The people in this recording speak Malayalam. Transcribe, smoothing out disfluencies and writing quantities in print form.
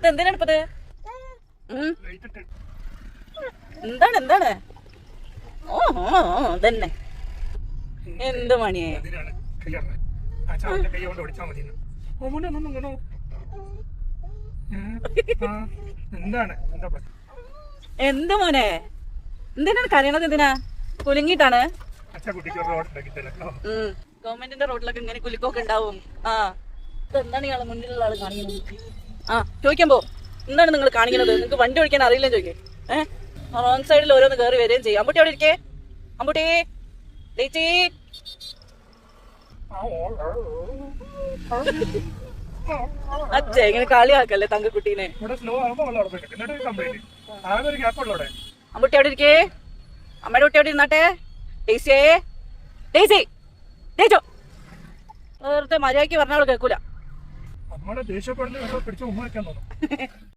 ഇതെന്തിനാണ് ഇപ്പത്? എന്താണ് എന്താണ്? ഓ തന്നെ എന്ത് മണിയെ എന്ത് മോനെ? എന്തിനാണ് കരയണത്? എന്തിനാ? കുലുങ്ങിട്ടാണ്? ഗവൺമെന്റിന്റെ റോഡിലൊക്കെ ഇങ്ങനെ കുലുക്കൊക്കെ ഉണ്ടാവും. ആ ഇതെന്താണ് ഇയാള് മുന്നിലുള്ള ആള് കാണിക്കുന്നത്? ആ ചോദിക്കാൻ പോ, എന്താണ് നിങ്ങൾ കാണിക്കുന്നത്? നിങ്ങൾക്ക് വണ്ടി ഓടിക്കാൻ അറിയില്ലെന്ന് ചോദിക്കേ. റോങ് സൈഡിൽ ഓരോന്ന് കയറി വരികയും ചെയ്യും. അമ്പുട്ടി അവിടെ ഇരിക്കേ. അമ്പുട്ടി ചേച്ചി അച്ഛ ഇങ്ങനെ കളിയാക്കല്ലേ തങ്കക്കുട്ടീനെ. അമ്പുട്ടി അവിടെ ഇരിക്കേ. അമ്മയുടെ കുട്ടി അവിടെ ഇരുന്നാട്ടെ. ടേസിയേ ടേസി ടേച്ചോ വെറുതെ മര്യാദക്ക് പറഞ്ഞാൽ കേൾക്കൂല.